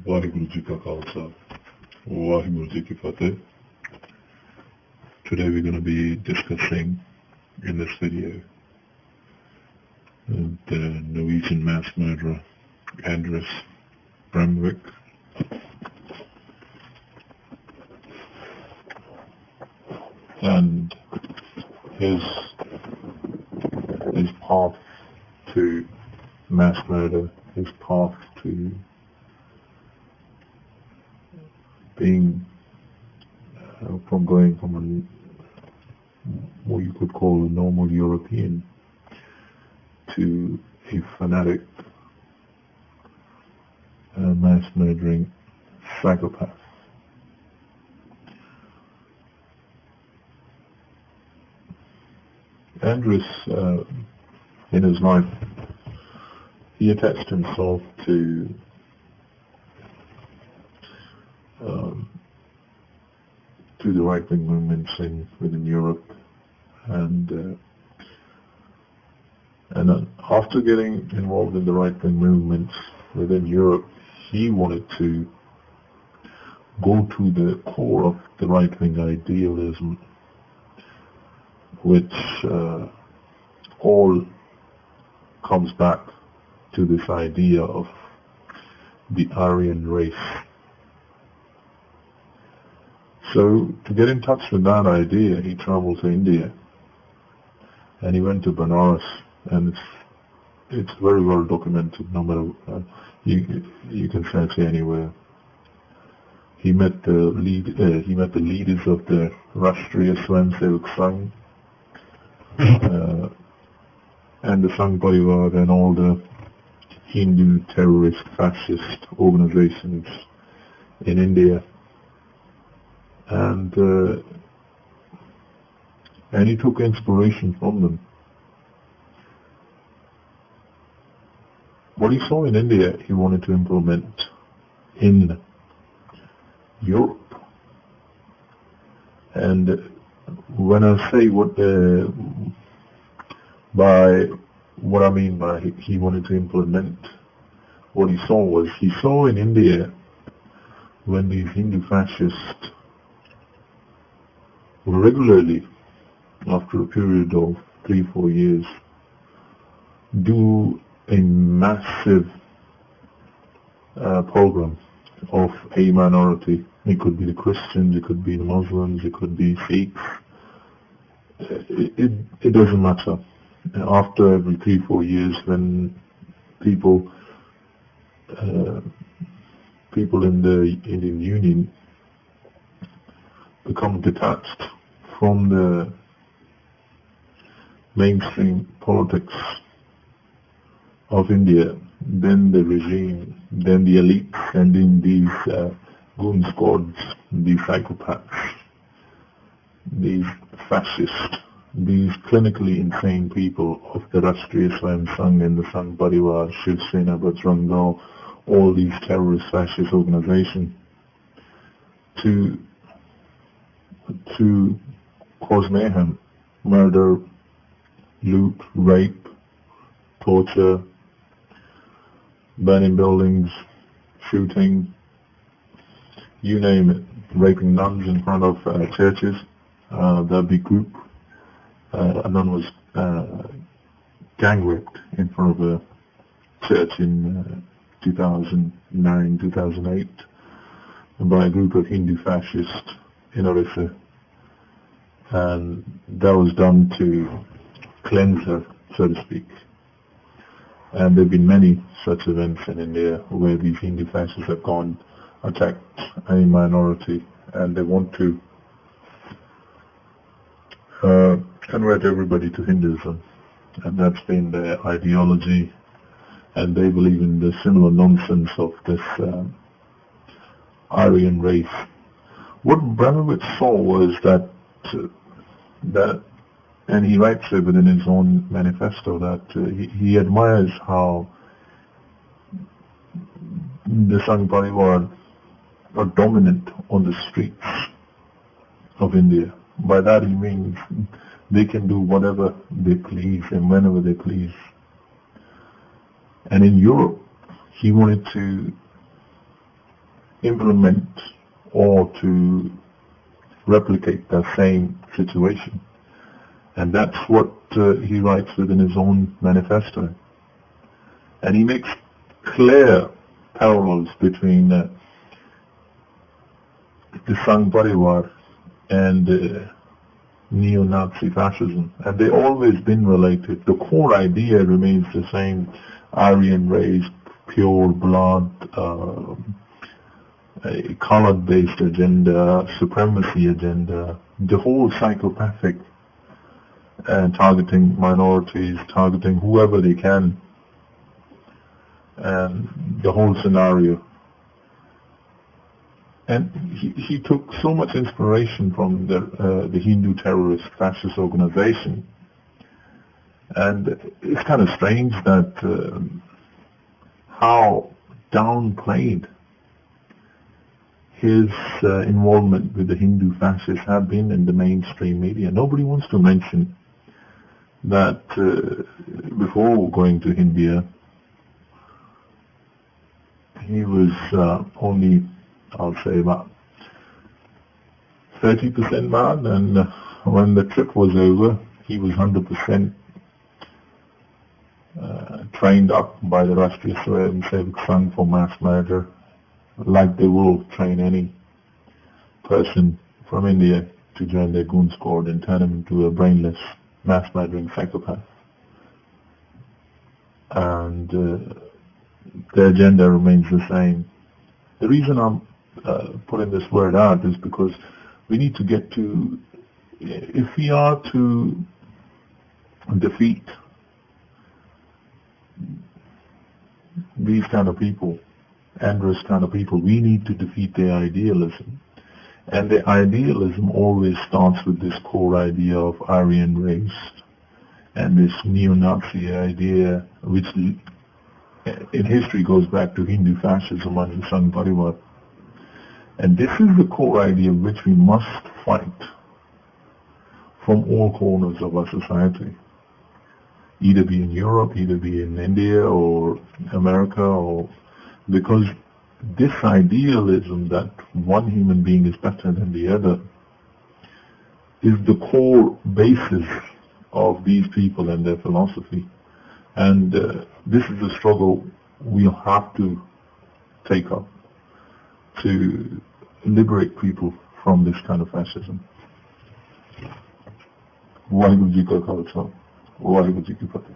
Vaheguru Ji Ka Khalsa, Vaheguru Ji Ki Fateh. Today we're going to be discussing in this video the Norwegian mass murderer Anders Brevik, and his path to mass murder, his path to being from going from what you could call a normal European to a fanatic, mass murdering psychopath. Anders, in his life, he attached himself to the right-wing movements within Europe, and after getting involved in the right-wing movements within Europe, he wanted to go to the core of the right-wing idealism, which all comes back to this idea of the Aryan race. So to get in touch with that idea, he traveled to India, and he went to Banaras, and it's very well documented. No matter you can search anywhere. He met the leaders of the Rashtriya Swayamsevak Sangh and the Sangh Parivar and all the Hindu terrorist fascist organizations in India. And he took inspiration from them. What he saw in India, he wanted to implement in Europe. And when I say what I mean by he wanted to implement, what he saw in India when these Hindu fascists regularly, after a period of 3-4 years, do a massive program of a minority. It could be the Christians, it could be the Muslims, it could be Sikhs. It doesn't matter. After every 3-4 years, when people in the Indian Union become detached from the mainstream politics of India, then the regime, then the elite send in these goon squads, these psychopaths, these fascists, these clinically insane people of the Rashtriya Swayamsevak Sangh and the Sangh Parivar, Shiv, Sena, Bajrang, all these terrorist fascist organizations, to cause mayhem, murder, loot, rape, torture, burning buildings, shooting, you name it, raping nuns in front of churches. That big group, a nun was gang raped in front of a church in 2009, 2008 by a group of Hindu fascists in Orissa. And that was done to cleanse her, so to speak. And there have been many such events in India where these Hindu fascists have gone, attacked a minority, and they want to convert everybody to Hinduism. And that's been their ideology, and they believe in the similar nonsense of this Aryan race. What Brevik saw was that, and he writes it within his own manifesto, that he admires how the Sangh Parivar are dominant on the streets of India. By that he means they can do whatever they please and whenever they please. And in Europe, he wanted to implement or to replicate the same situation. And that's what he writes within his own manifesto. And he makes clear parallels between the Sangh Parivar and neo-Nazi fascism. And they've always been related. The core idea remains the same: Aryan race, pure blood, a color-based agenda, supremacy agenda, the whole psychopathic, targeting minorities, targeting whoever they can, and the whole scenario. And he took so much inspiration from the Hindu terrorist fascist organization. And it's kind of strange that how downplayed his involvement with the Hindu fascists have been in the mainstream media. Nobody wants to mention that before going to India, he was only, I'll say, about 30% mad, and when the trip was over, he was 100% trained up by the Rashtriya Swayamsevak Sangh for mass murder, like they will train any person from India to join their goon squad and turn him into a brainless, mass murdering psychopath. And the agenda remains the same. The reason I'm putting this word out is because we need to get to, if we are to defeat these kind of people, Anders kind of people, we need to defeat their idealism. And the idealism always starts with this core idea of Aryan race and this neo-Nazi idea, which in history goes back to Hindu fascism under the Sangh Parivar. And this is the core idea which we must fight from all corners of our society, either be in Europe, either be in India or America, or because this idealism that one human being is better than the other is the core basis of these people and their philosophy. And this is a struggle we'll have to take up to liberate people from this kind of fascism. Waheguru Ji Ka Khalsa, Waheguru Ji Ki Fateh.